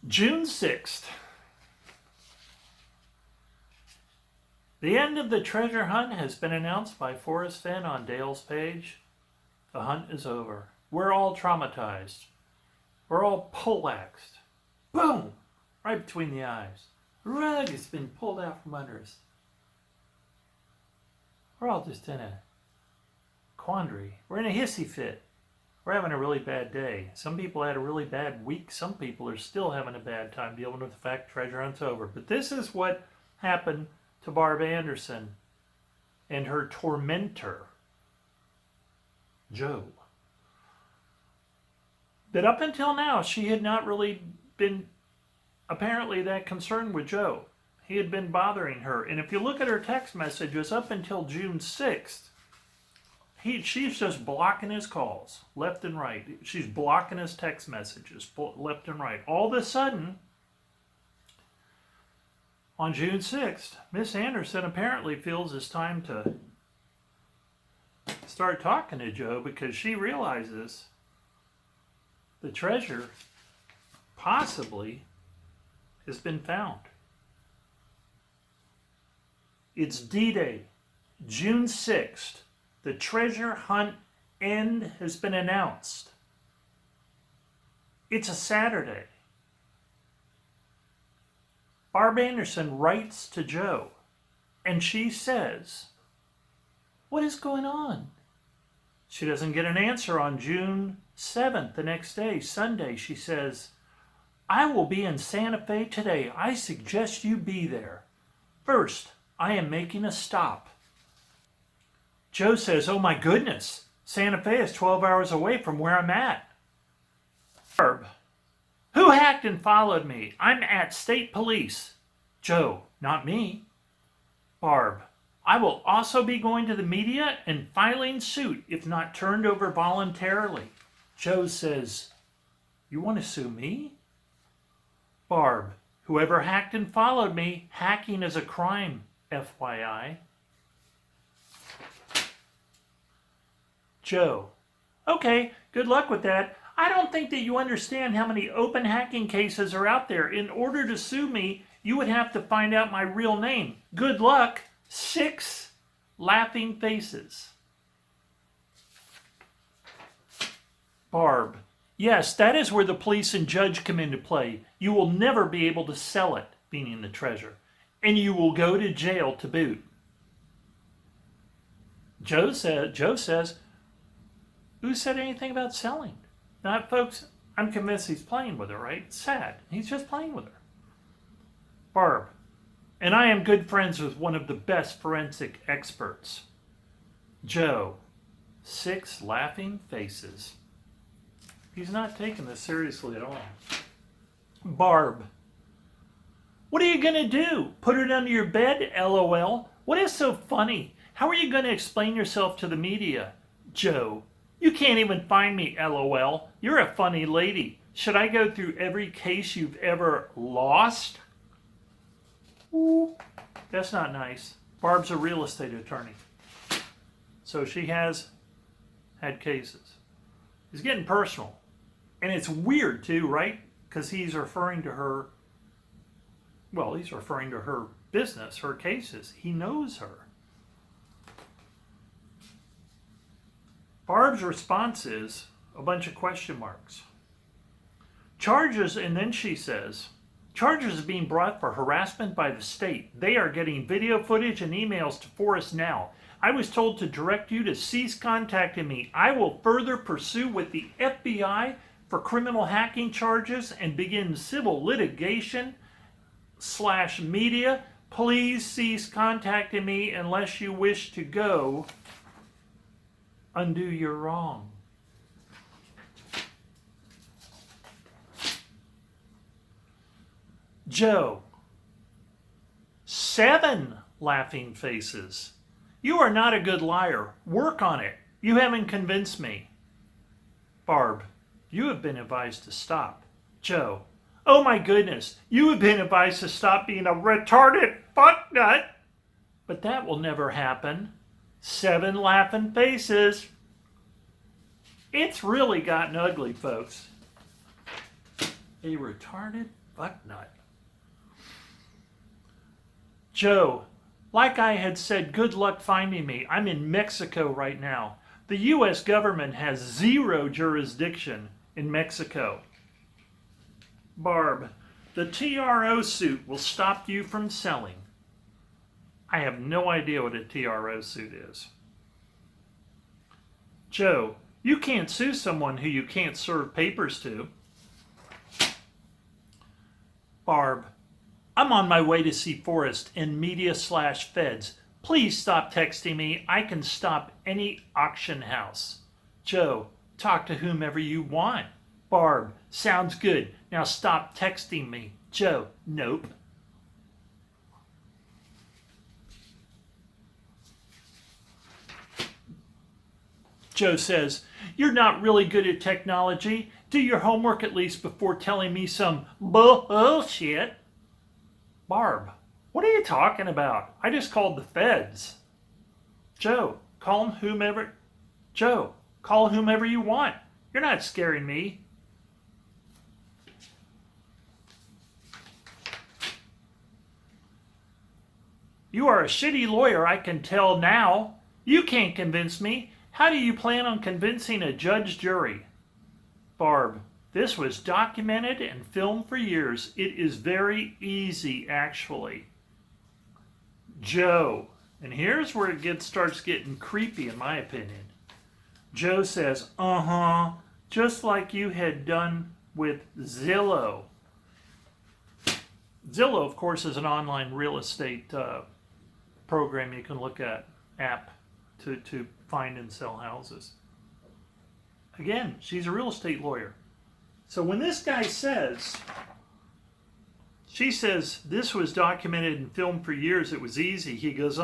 June 6th. The end of the treasure hunt has been announced by Forrest Fenn on Dale's page. The hunt is over. We're all traumatized. We're all poleaxed. Boom! Right between the eyes. The rug has been pulled out from under us. We're all just in a quandary. We're in a hissy fit. We're having a really bad day. Some people had a really bad week. Some people are still having a bad time dealing with the fact treasure hunt's over. But this is what happened to Barb Andersen and her tormentor, Joe. That up until now, she had not really been apparently that concerned with Joe. He had been bothering her. And if you look at her text messages up until June 6th, she's just blocking his calls left and right. She's blocking his text messages left and right. All of a sudden, on June 6th, Miss Andersen apparently feels it's time to start talking to Joe because she realizes the treasure possibly has been found. It's D-Day, June 6th. The treasure hunt end has been announced. It's a Saturday. Barb Andersen writes to Joe, and she says, "What is going on?" She doesn't get an answer on June 7th, the next day, Sunday. She says, "I will be in Santa Fe today. I suggest you be there. First, I am making a stop." Joe says, "Oh my goodness, Santa Fe is 12 hours away from where I'm at." Barb, "Who hacked and followed me? I'm at state police." Joe, "Not me." Barb, "I will also be going to the media and filing suit if not turned over voluntarily." Joe says, "You want to sue me?" Barb, "Whoever hacked and followed me, hacking is a crime, FYI. Joe, "Okay, good luck with that. I don't think that you understand how many open hacking cases are out there. In order to sue me, you would have to find out my real name. Good luck." 6 laughing faces. Barb, "Yes, that is where the police and judge come into play. You will never be able to sell it," meaning the treasure, "and you will go to jail to boot." Joe says, "Who said anything about selling?" Now, folks, I'm convinced he's playing with her, right? It's sad. He's just playing with her. Barb, "And I am good friends with one of the best forensic experts." Joe, 6 laughing faces. He's not taking this seriously at all. Barb, "What are you going to do? Put it under your bed? LOL. What is so funny? How are you going to explain yourself to the media?" Joe, "You can't even find me, LOL. You're a funny lady. Should I go through every case you've ever lost?" Ooh, that's not nice. Barb's a real estate attorney, so she has had cases. It's getting personal. And it's weird too, right? Because he's referring to her, well, he's referring to her business, her cases. He knows her. Barb's response is a bunch of question marks. Charges, and then she says, "Charges are being brought for harassment by the state. They are getting video footage and emails to Forrest now. I was told to direct you to cease contacting me. I will further pursue with the FBI for criminal hacking charges and begin civil litigation / media. Please cease contacting me unless you wish to go undo your wrong." Joe, 7 laughing faces. "You are not a good liar. Work on it. You haven't convinced me." Barb, "You have been advised to stop." Joe, "Oh my goodness, you have been advised to stop being a retarded fucknut." But that will never happen. 7 laughing faces. It's really gotten ugly, folks. A retarded fucknut. Joe, like I had said, good luck finding me. I'm in Mexico right now. The U.S. government has zero jurisdiction in Mexico. Barb, the TRO suit will stop you from selling. I have no idea what a TRO suit is. Joe, you can't sue someone who you can't serve papers to. Barb, I'm on my way to see Forrest in media/feds. Please stop texting me. I can stop any auction house. Joe, talk to whomever you want. Barb, sounds good. Now stop texting me. Joe, nope. Joe says, you're not really good at technology. Do your homework at least before telling me some bullshit. Barb, what are you talking about? I just called the feds. Joe, call whomever you want. You're not scaring me. You are a shitty lawyer, I can tell now. You can't convince me. How do you plan on convincing a judge-jury? Barb, this was documented and filmed for years. It is very easy, actually. Joe, and here's where it starts getting creepy, in my opinion. Joe says, just like you had done with Zillow. Zillow, of course, is an online real estate program you can look at, app to find and sell houses. Again, she's a real estate lawyer. So when this guy says, she says, this was documented and filmed for years, it was easy. He goes,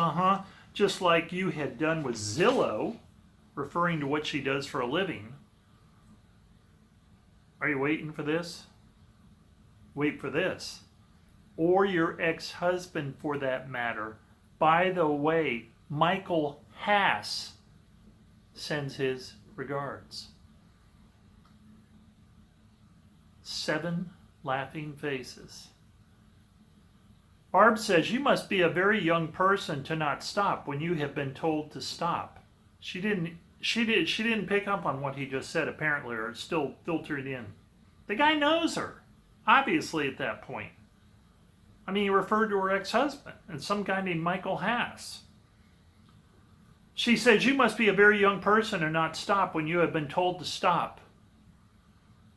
just like you had done with Zillow, referring to what she does for a living. Are you waiting for this? Wait for this. Or your ex-husband, for that matter. By the way, Michael Hass sends his regards. 7 laughing faces. Barb says, you must be a very young person to not stop when you have been told to stop. She didn't pick up on what he just said, apparently, or it's still filtered in. The guy knows her, obviously, at that point. I mean, he referred to her ex-husband and some guy named Michael Hass. She says, you must be a very young person to not stop when you have been told to stop.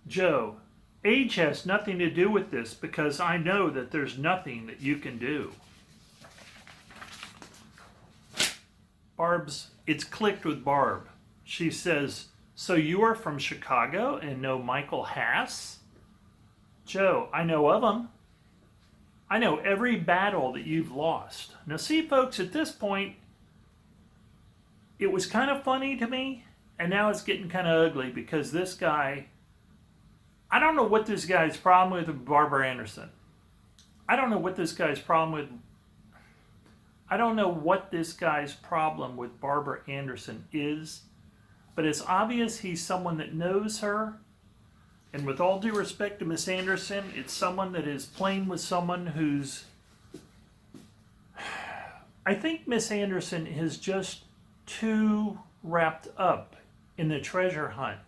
Joe, age has nothing to do with this because I know that there's nothing that you can do. It's clicked with Barb. She says, so you are from Chicago and know Michael Hass? Joe, I know of him. I know every battle that you've lost. Now see, folks, at this point, it was kind of funny to me, and now it's getting kind of ugly because this guy, I don't know what this guy's problem with Barbara Andersen. I don't know what this guy's problem with Barbara Andersen is, but it's obvious he's someone that knows her. And with all due respect to Miss Andersen, it's someone that is playing with someone who's... I think Miss Andersen is just too wrapped up in the treasure hunt.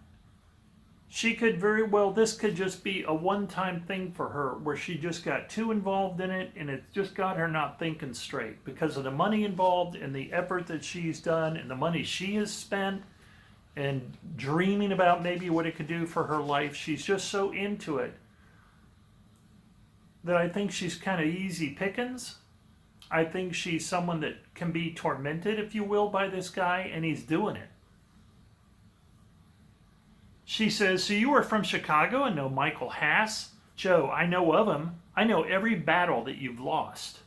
She could very well, this could just be a one-time thing for her where she just got too involved in it and it just got her not thinking straight because of the money involved and the effort that she's done and the money she has spent and dreaming about maybe what it could do for her life. She's just so into it that I think she's kind of easy pickings. I think she's someone that can be tormented, if you will, by this guy, and he's doing it. She says, so you are from Chicago and know Michael Hass? Joe, I know of him. I know every battle that you've lost.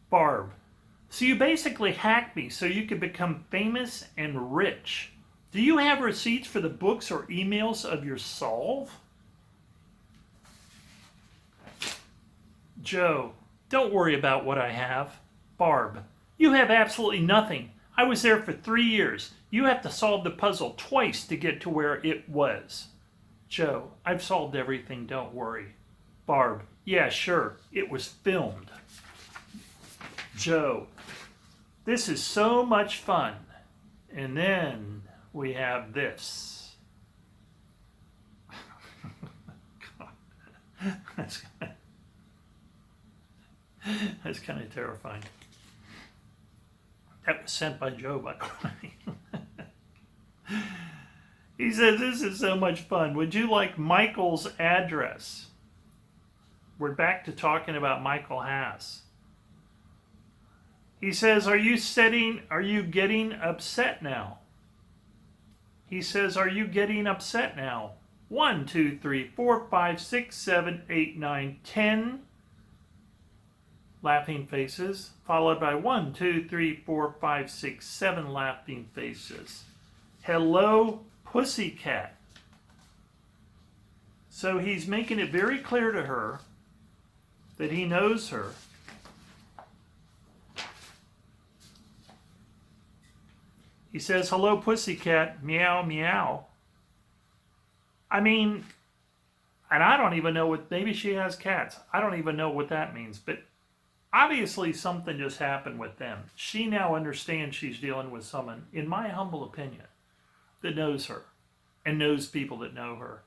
Barb, so you basically hacked me so you could become famous and rich. Do you have receipts for the books or emails of your solve? Joe, don't worry about what I have. Barb, you have absolutely nothing. I was there for 3 years. You have to solve the puzzle twice to get to where it was. Joe, I've solved everything, don't worry. Barb, yeah, sure, it was filmed. Joe, this is so much fun. And then we have this. God. That's kind of terrifying. That was sent by Joe, by the way. He says, this is so much fun. Would you like Michael's address? We're back to talking about Michael Haas. He says, are you getting upset now? He says, are you getting upset now? 1, 2, 3, 4, 5, 6, 7, 8, 9, 10 laughing faces, followed by 1, 2, 3, 4, 5, 6, 7 laughing faces. Hello, pussycat. So he's making it very clear to her that he knows her. He says, hello, pussycat, meow, meow. I mean, and I don't even know what, maybe she has cats. I don't even know what that means, but obviously something just happened with them. She now understands she's dealing with someone, in my humble opinion, that knows her and knows people that know her.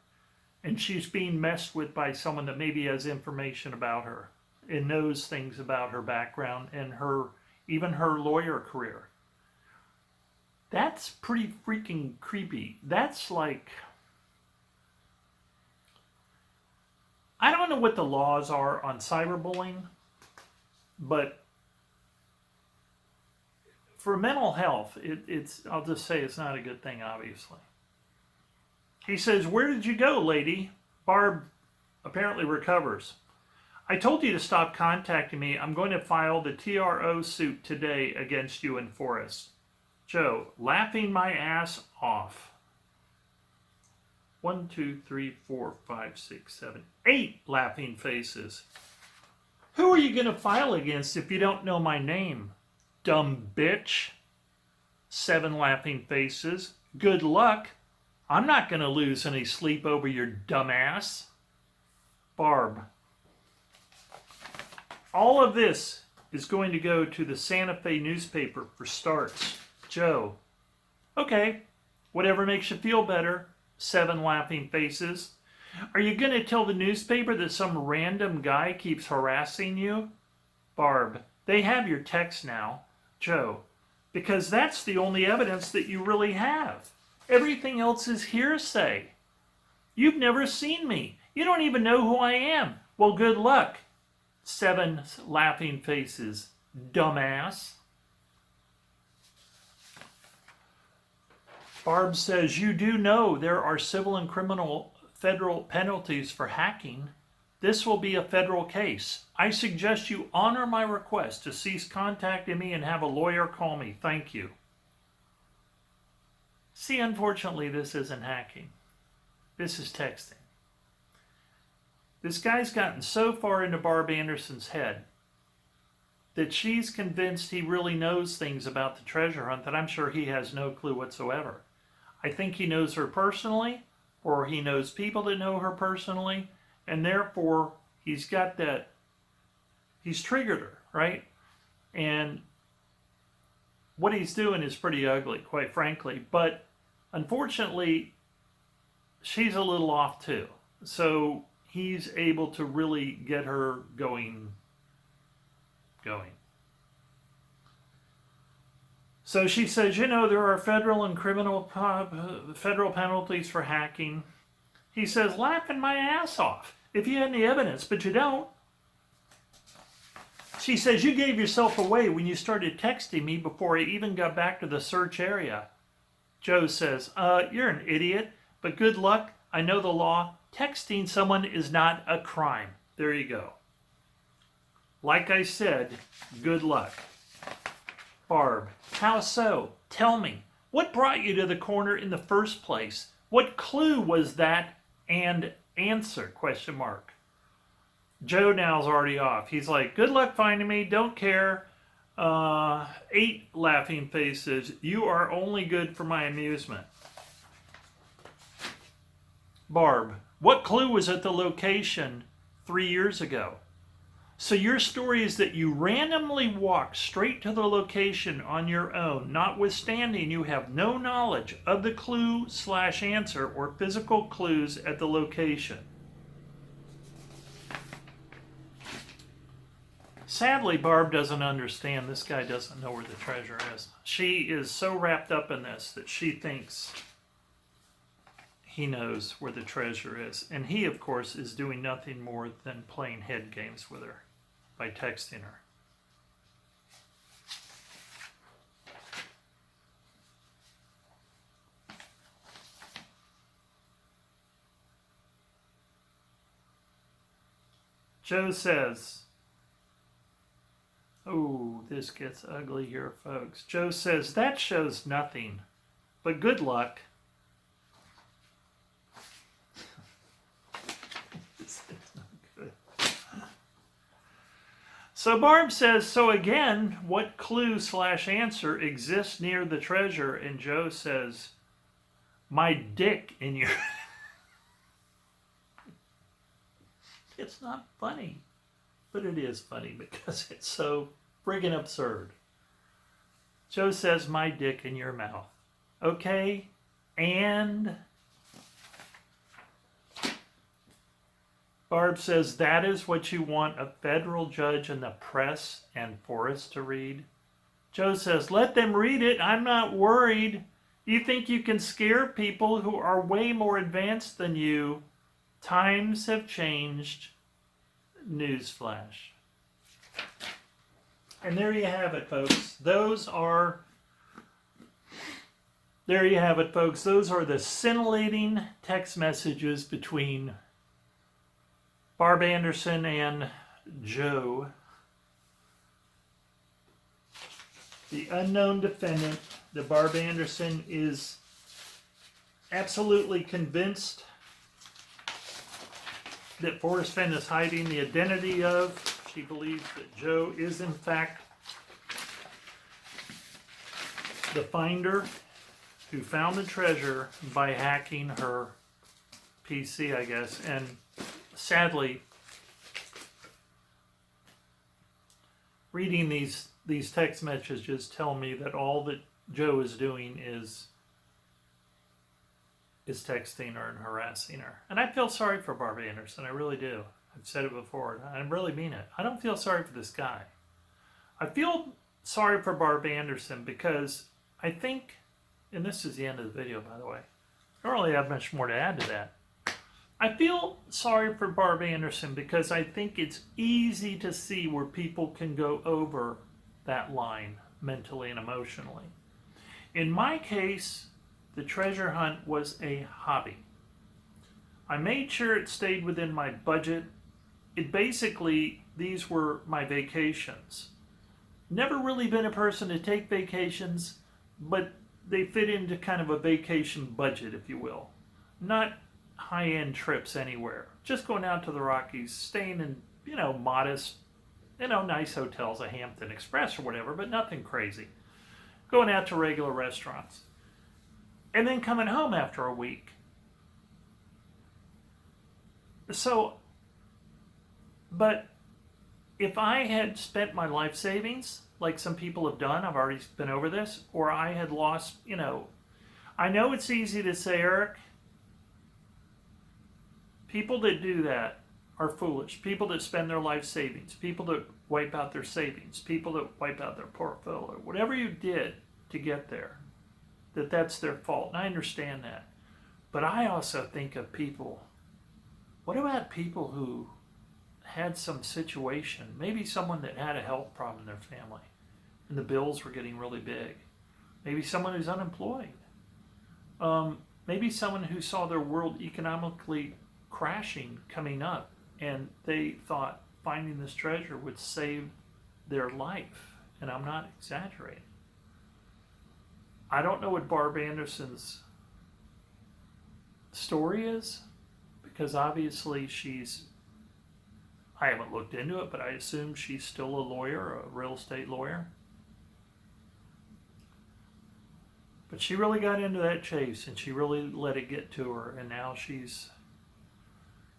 And she's being messed with by someone that maybe has information about her and knows things about her background and even her lawyer career. That's pretty freaking creepy. That's like, I don't know what the laws are on cyberbullying, but for mental health, I'll just say it's not a good thing, obviously. He says, where did you go, lady? Barb apparently recovers. I told you to stop contacting me. I'm going to file the TRO suit today against you and Forrest. Joe, laughing my ass off. 1, 2, 3, 4, 5, 6, 7, 8 laughing faces. Who are you going to file against if you don't know my name? Dumb bitch. 7 laughing faces. Good luck. I'm not going to lose any sleep over your dumb ass. Barb. All of this is going to go to the Santa Fe newspaper for starts. Joe. Okay, whatever makes you feel better. 7 laughing faces. Are you going to tell the newspaper that some random guy keeps harassing you? Barb. They have your text now. Joe. Because that's the only evidence that you really have. Everything else is hearsay. You've never seen me. You don't even know who I am. Well, good luck. 7 laughing faces. Dumbass. Barb says, you do know there are civil and criminal federal penalties for hacking. This will be a federal case. I suggest you honor my request to cease contacting me and have a lawyer call me. Thank you. See, unfortunately, this isn't hacking. This is texting. This guy's gotten so far into Barb Andersen's head that she's convinced he really knows things about the treasure hunt that I'm sure he has no clue whatsoever. I think he knows her personally, or he knows people that know her personally, and therefore he's got that, he's triggered her, right? And what he's doing is pretty ugly, quite frankly, but unfortunately, she's a little off too. So he's able to really get her going. So she says, you know, there are federal and criminal federal penalties for hacking. He says, laughing my ass off. If you had any evidence, but you don't. She says, you gave yourself away when you started texting me before I even got back to the search area. Joe says, you're an idiot, but good luck. I know the law. Texting someone is not a crime. There you go. Like I said, good luck. Barb, how so? Tell me. What brought you to the corner in the first place? What clue was that? And answer, ? Joe now's already off. He's like, good luck finding me. Don't care. 8 laughing faces. You are only good for my amusement. Barb, what clue was at the location 3 years ago. So your story is that you randomly walked straight to the location on your own, notwithstanding you have no knowledge of the clue/answer or physical clues at the location. Sadly, Barb doesn't understand. This guy doesn't know where the treasure is. She is so wrapped up in this that she thinks he knows where the treasure is. And he, of course, is doing nothing more than playing head games with her by texting her. Joe says, oh, this gets ugly here, folks. Joe says, that shows nothing, but good luck. This is not good. So Barb says, so again, what clue/answer exists near the treasure? And Joe says, my dick in your... It's not funny. But it is funny because it's so friggin' absurd. Joe says, my dick in your mouth. Okay, and Barb says, that is what you want a federal judge and the press and Forrest to read? Joe says, let them read it. I'm not worried. You think you can scare people who are way more advanced than you? Times have changed. Newsflash. And there you have it, folks. There you have it, folks. Those are the scintillating text messages between Barb Andersen and Joe, the unknown defendant. The Barb Andersen is absolutely convinced that Forrest Fenn is hiding the identity of. She believes that Joe is in fact the finder who found the treasure by hacking her PC, I guess. And sadly, reading these text messages tell me that all that Joe is doing is texting her and harassing her. And I feel sorry for Barb Andersen. I really do. I've said it before. And I really mean it. I don't feel sorry for this guy. I feel sorry for Barb Andersen because I think, and this is the end of the video, by the way. I don't really have much more to add to that. I feel sorry for Barb Andersen because I think it's easy to see where people can go over that line mentally and emotionally. In my case, the treasure hunt was a hobby. I made sure it stayed within my budget. These were my vacations. Never really been a person to take vacations, but they fit into kind of a vacation budget, if you will. Not high-end trips anywhere. Just going out to the Rockies, staying in, modest, nice hotels, a Hampton Express or whatever, but nothing crazy. Going out to regular restaurants. And then coming home after a week. So, but if I had spent my life savings, like some people have done, I've already been over this, or I had lost, I know it's easy to say, Eric, people that do that are foolish. People that spend their life savings, people that wipe out their savings, people that wipe out their portfolio, whatever you did to get there, that's their fault. And I understand that. But I also think of people, what about people who had some situation, maybe someone that had a health problem in their family and the bills were getting really big. Maybe someone who's unemployed. Maybe someone who saw their world economically crashing coming up and they thought finding this treasure would save their life. And I'm not exaggerating. I don't know what Barb Andersen's story is, because obviously I haven't looked into it, but I assume she's still a lawyer, a real estate lawyer. But she really got into that chase and she really let it get to her, and now she's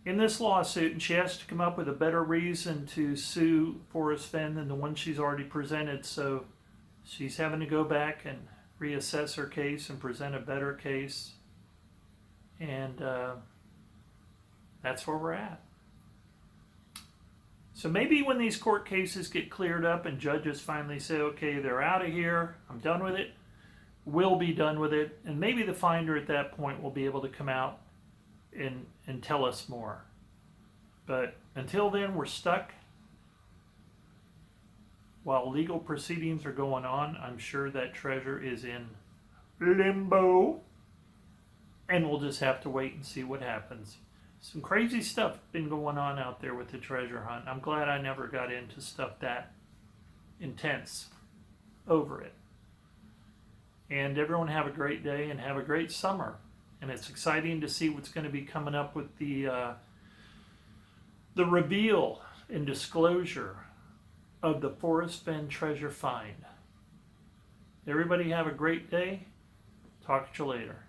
in this lawsuit, and she has to come up with a better reason to sue Forrest Fenn than the one she's already presented. So she's having to go back and reassess her case and present a better case. And that's where we're at. So maybe when these court cases get cleared up and judges finally say, okay, they're out of here, I'm done with it, we'll be done with it. And maybe the finder at that point will be able to come out and tell us more. But until then, we're stuck. While legal proceedings are going on, I'm sure that treasure is in limbo. And we'll just have to wait and see what happens. Some crazy stuff been going on out there with the treasure hunt. I'm glad I never got into stuff that intense over it. And everyone have a great day and have a great summer. And it's exciting to see what's going to be coming up with the reveal and disclosure of the Forrest Fenn treasure find. Everybody have a great day. Talk to you later.